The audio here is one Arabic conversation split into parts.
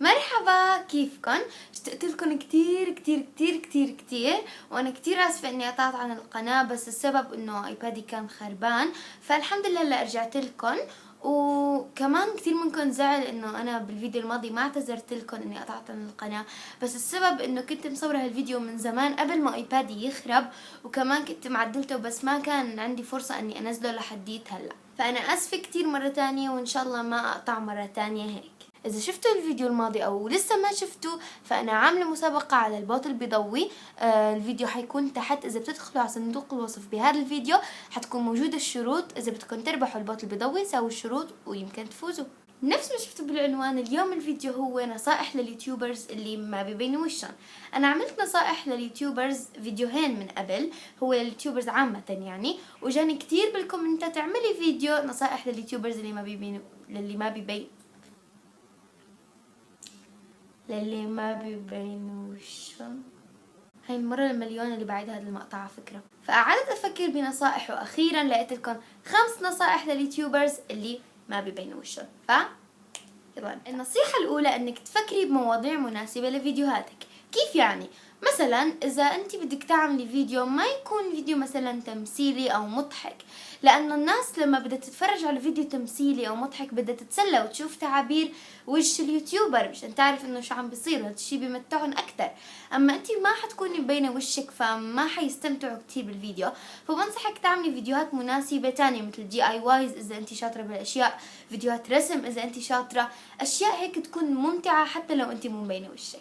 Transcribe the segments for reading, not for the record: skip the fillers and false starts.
مرحبا، كيفكن؟ اشتقت لكم كتير كتير كتير كتير كتير، وانا كتير اسفه اني قطعت عن القناه، بس السبب انه ايبادي كان خربان. فالحمد لله هلا رجعت لكم. وكمان كثير منكم زعل انه انا بالفيديو الماضي ما اعتذرت لكم اني قطعت عن القناه، بس السبب انه كنت مصوره هالفيديو من زمان قبل ما ايبادي يخرب، وكمان كنت معدلته بس ما كان عندي فرصه اني انزله لحديت هلا. فانا اسفه كتير مره تانية، وان شاء الله ما اقطع مره تانية هيك. اذا شفتوا الفيديو الماضي او لسه ما شفتوا، فانا عامله مسابقه على البوت البيضوي. الفيديو حيكون تحت، اذا بتدخلوا على صندوق الوصف بهذا الفيديو حتكون موجوده الشروط. اذا بدكم تربحوا البوت البيضوي سووا الشروط ويمكن تفوزوا. نفس ما شفتوا بالعنوان، اليوم الفيديو هو نصائح لليوتيوبرز اللي ما بيبينوا وشهم. انا عملت نصائح لليوتيوبرز فيديوهين من قبل، هو لليوتيوبرز عامه يعني، وجاني كتير بالكومنتات اعملي فيديو نصائح لليوتيوبرز اللي ما بيبينوا، للي ما بيبينوا وشهم. هاي المرة المليون اللي بعد هذا المقطع على فكرة. فقعدت أفكر بنصائح، وأخيرا لقيت لكم 5 نصائح لليوتيوبرز اللي ما بيبينوا وشهم. يلا، النصيحة الأولى إنك تفكري بمواضيع مناسبة لفيديوهاتك. كيف يعني؟ مثلا إذا أنت بدك تعملي فيديو ما يكون فيديو مثلا تمثيلي أو مضحك، لأنه الناس لما بدها تتفرج على فيديو تمثيلي أو مضحك بدها تتسلى وتشوف تعابير وش اليوتيوبر مشان تعرف إنه شو عم بيصير، هذا الشي بيمتعهم أكتر. أما أنت ما حتكوني مبينة وشك فما حيستمتعوا كتير بالفيديو. فبنصحك تعملي فيديوهات مناسبة تانية مثل DIYs إذا أنت شاطرة بالأشياء، فيديوهات رسم إذا أنت شاطرة، أشياء هيك تكون ممتعة حتى لو أنت مو مبينة وشك.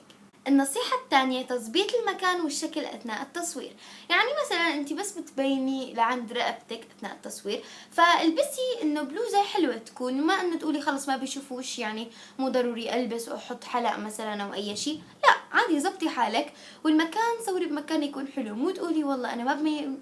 النصيحة الثانية تظبيط المكان والشكل أثناء التصوير. يعني مثلا أنت بس بتبيني لعند رقبتك أثناء التصوير، فالبسي إنه بلوزة حلوة تكون، ما إنه تقولي خلص ما بيشوفوا وش، يعني مو ضروري ألبس وأحط حلق مثلا أو أي شيء، لا عادي زبطي حالك. والمكان صوري بمكان يكون حلو، مو تقولي والله أنا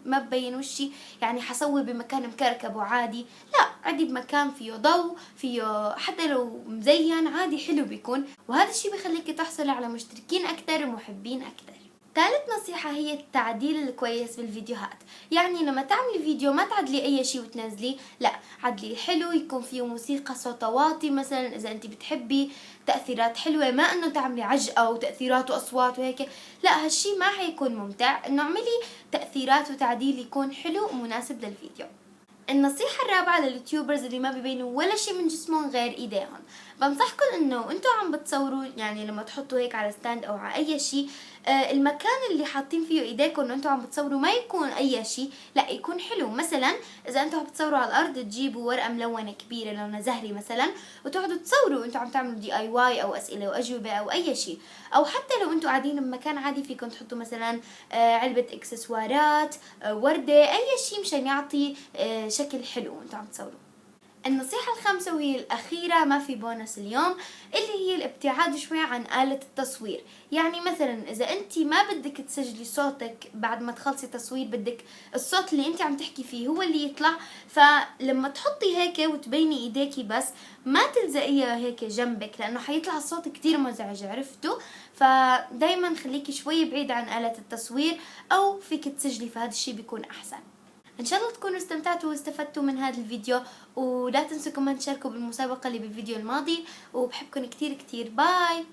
ما ببين وشي يعني حصور بمكان مكركب وعادي، لا عادي بمكان فيه ضوء، فيه حتى لو مزين عادي حلو بيكون، وهذا الشيء بيخليكي تحصلي على مشتركين أكتر ومحبين أكتر. ثالث نصيحة هي التعديل الكويس بالفيديوهات. يعني لما تعملي فيديو ما تعدلي أي شيء وتنزليه، لا عدلي حلو، يكون فيه موسيقى صوت واطي مثلا إذا أنت بتحبي، تأثيرات حلوة، ما إنه تعملي عجقة وتأثيرات وأصوات وهيك، لا هالشي ما حيكون ممتع. إنه اعملي تأثيرات وتعديل يكون حلو ومناسب للفيديو. النصيحة الرابعة لليوتيوبرز اللي ما بيبينوا ولا شيء من جسمهم غير ايديهم، بنصحكم انه انتوا عم بتصوروا يعني لما تحطوا هيك على ستاند او على اي شيء، المكان اللي حاطين فيه ايديكم انه انتوا عم بتصوروا ما يكون اي شيء، لا يكون حلو. مثلا اذا انتوا عم بتصوروا على الارض تجيبوا ورقة ملونة كبيرة لونها زهري مثلا، وتقعدوا تصوروا انتوا عم تعملوا DIY او اسئلة واجوبة او اي شيء. او حتى لو انتوا قاعدين بمكان عادي فيكم تحطوا مثلا علبة اكسسوارات، وردة، اي شيء مشان يعطي شكل حلو وانتوا عم تصوروا. النصيحة الخامسة وهي الأخيرة، ما في بونس اليوم، اللي هي الابتعاد شوي عن آلة التصوير. يعني مثلا إذا أنت ما بدك تسجلي صوتك بعد ما تخلصي تصوير، بدك الصوت اللي أنت عم تحكي فيه هو اللي يطلع، فلما تحطي هيك وتبيني إيديكي بس ما تلزقيها هيك جنبك، لأنه حيطلع الصوت كتير مزعج، عرفتوا؟ فدايما خليكي شوي بعيد عن آلة التصوير، أو فيك تسجلي، فهذا الشي بيكون أحسن. ان شاء الله تكونوا استمتعتوا واستفدتوا من هذا الفيديو، ولا تنسوا كمان تشاركوا بالمسابقة اللي بالفيديو الماضي، وبحبكم كتير كتير. باي.